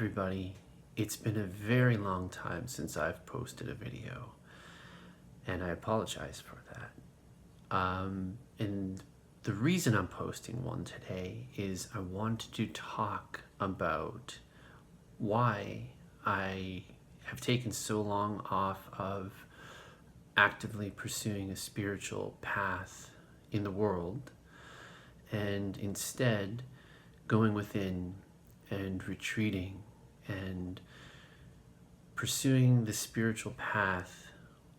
everybody. It's been a very long time since I've posted a video, and I apologize for that. And the reason I'm posting one today is I wanted to talk about why I have taken so long off of actively pursuing a spiritual path in the world, and instead going within and retreating and pursuing the spiritual path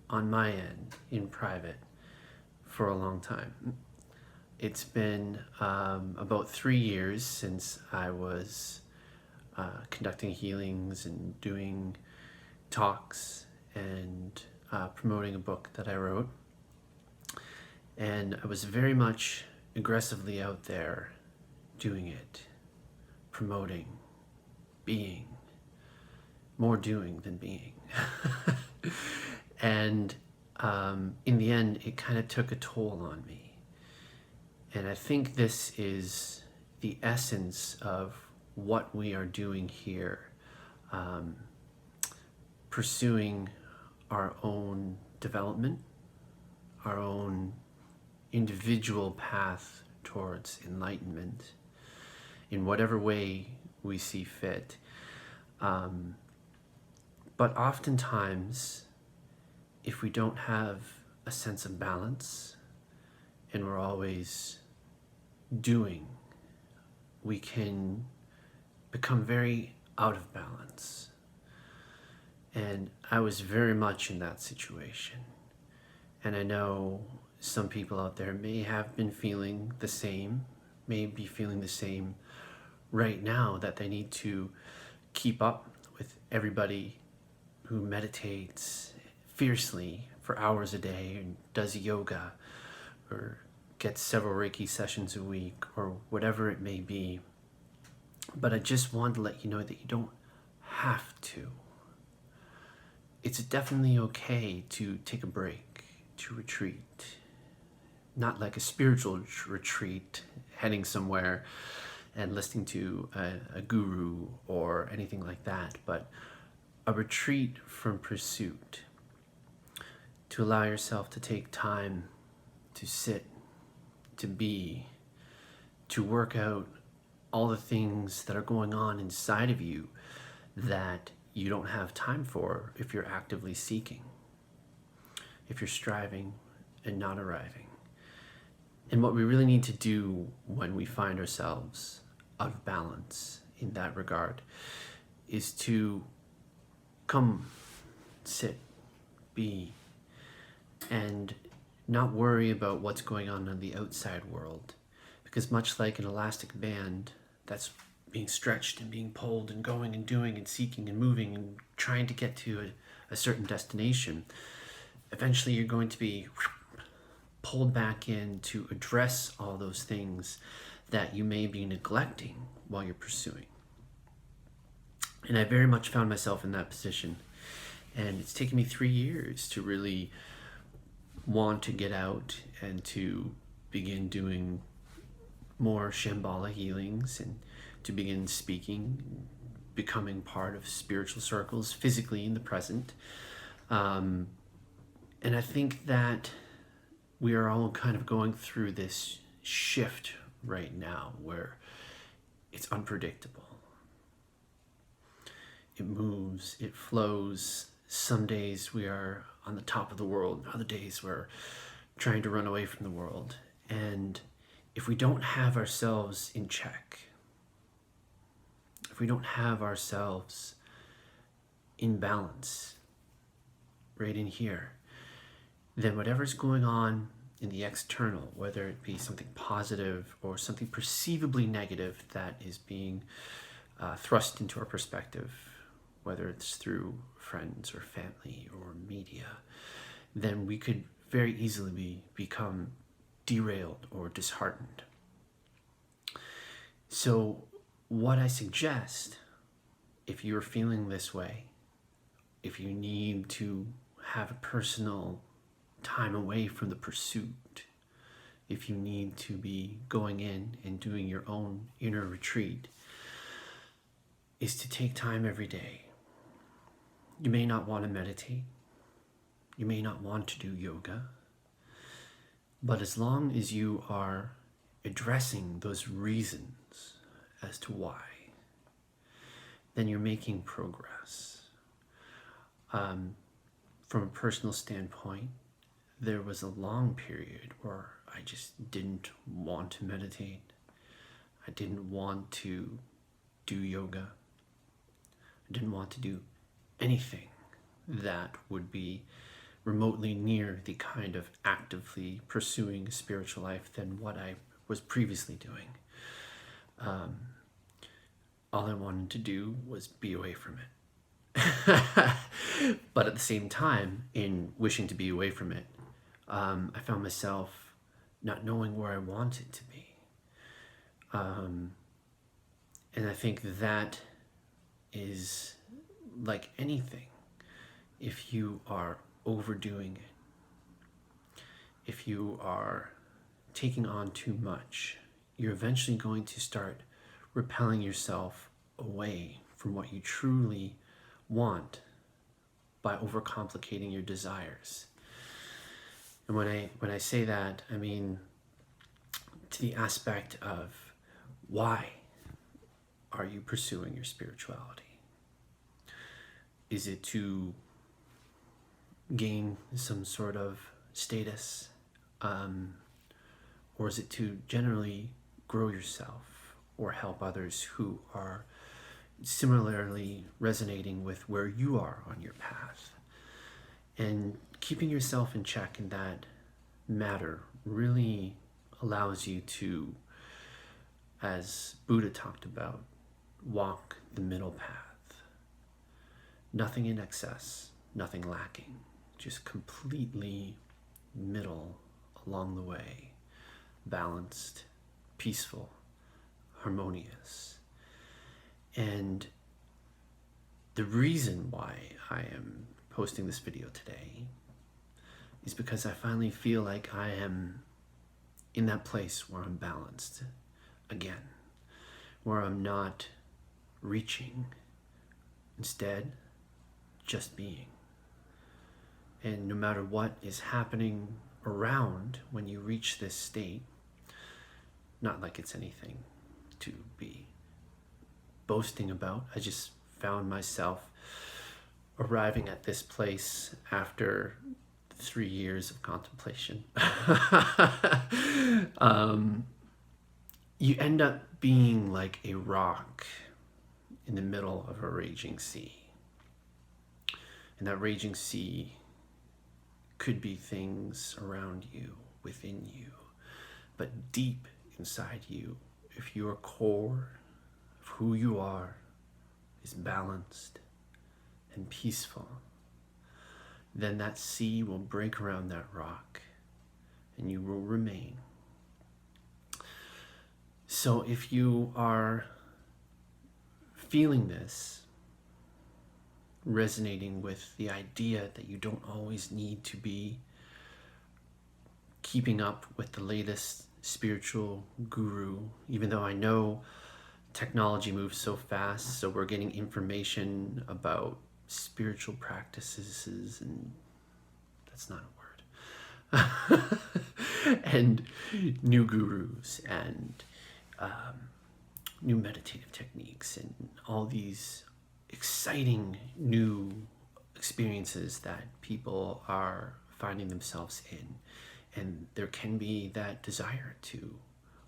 on my end in private for a long time. It's been about 3 years since I was conducting healings and doing talks and promoting a book that I wrote. And I was very much aggressively out there doing it, promoting, being, more doing than being. And in the end, it kind of took a toll on me. And I think this is the essence of what we are doing here, pursuing our own development, our own individual path towards enlightenment in whatever way we see fit. But oftentimes, if we don't have a sense of balance and we're always doing, we can become very out of balance. And I was very much in that situation. And I know some people out there may have been feeling the same, may be feeling the same right now, that they need to keep up with everybody who meditates fiercely for hours a day and does yoga or gets several Reiki sessions a week or whatever it may be. But I just want to let you know that you don't have to. It's definitely okay to take a break, to retreat. Not like a spiritual retreat, heading somewhere and listening to a guru or anything like that, but a retreat from pursuit, to allow yourself to take time to sit, to be, to work out all the things that are going on inside of you that you don't have time for if you're actively seeking, if you're striving and not arriving. And what we really need to do when we find ourselves out of balance in that regard is to come, sit, be, and not worry about what's going on in the outside world. Because much like an elastic band that's being stretched and being pulled and going and doing and seeking and moving and trying to get to a certain destination, eventually you're going to be pulled back in to address all those things that you may be neglecting while you're pursuing. And I very much found myself in that position. And it's taken me 3 years to really want to get out and to begin doing more Shambhala healings and to begin speaking, becoming part of spiritual circles physically in the present. And I think that we are all kind of going through this shift right now where it's unpredictable. It moves, it flows. Some days we are on the top of the world, other days we're trying to run away from the world. And if we don't have ourselves in check, if we don't have ourselves in balance right in here, then whatever's going on in the external, whether it be something positive or something perceivably negative that is being thrust into our perspective, whether it's through friends or family or media, then we could very easily become derailed or disheartened. So what I suggest, if you're feeling this way, if you need to have a personal time away from the pursuit, if you need to be going in and doing your own inner retreat, is to take time every day. You may not want to meditate. You may not want to do yoga. But as long as you are addressing those reasons as to why, then you're making progress. From a personal standpoint, there was a long period where I just didn't want to meditate. I didn't want to do yoga. I didn't want to do anything that would be remotely near the kind of actively pursuing a spiritual life than what I was previously doing. All I wanted to do was be away from it. But at the same time, in wishing to be away from it, I found myself not knowing where I wanted to be. And I think that is like anything. If you are overdoing it, if you are taking on too much, you're eventually going to start repelling yourself away from what you truly want by overcomplicating your desires. And when I say that, I mean to the aspect of why are you pursuing your spirituality? Is it to gain some sort of status? Or is it to generally grow yourself or help others who are similarly resonating with where you are on your path? And keeping yourself in check in that matter really allows you to, as Buddha talked about, walk the middle path. Nothing in excess, nothing lacking, just completely middle along the way, balanced, peaceful, harmonious. And the reason why I am posting this video today is because I finally feel like I am in that place where I'm balanced again, where I'm not reaching, instead just being. And no matter what is happening around when you reach this state, not like it's anything to be boasting about. I just found myself arriving at this place after 3 years of contemplation. You end up being like a rock in the middle of a raging sea. And that raging sea could be things around you, within you, but deep inside you, if your core of who you are is balanced and peaceful, then that sea will break around that rock and you will remain. So if you are feeling this, resonating with the idea that you don't always need to be keeping up with the latest spiritual guru, even though I know technology moves so fast, so we're getting information about spiritual practices, and that's not a word, and new gurus and new meditative techniques and all these exciting new experiences that people are finding themselves in. And there can be that desire to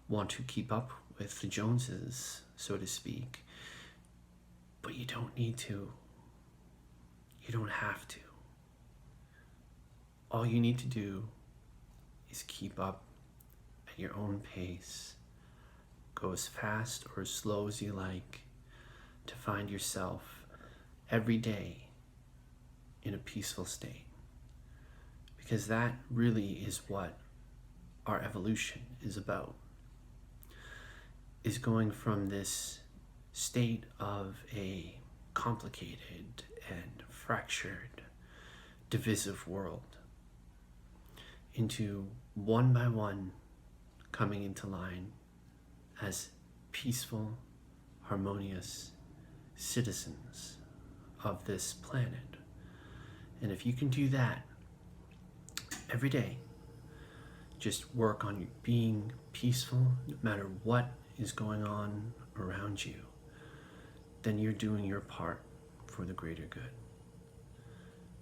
want to keep up with the Joneses, so to speak. But you don't need to. You don't have to. All you need to do is keep up at your own pace. Go as fast or as slow as you like to find yourself every day in a peaceful state. Because that really is what our evolution is about. Is going from this state of a complicated and fractured, divisive world into one by one coming into line as peaceful, harmonious, citizens of this planet. And if you can do that every day, just work on being peaceful no matter what is going on around you, then you're doing your part for the greater good.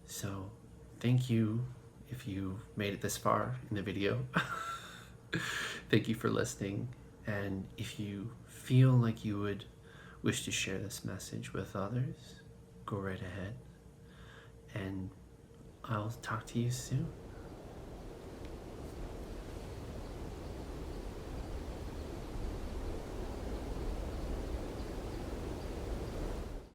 So thank you if you made it this far in the video. Thank you for listening. And if you feel like you would wish to share this message with others, go right ahead. And I'll talk to you soon.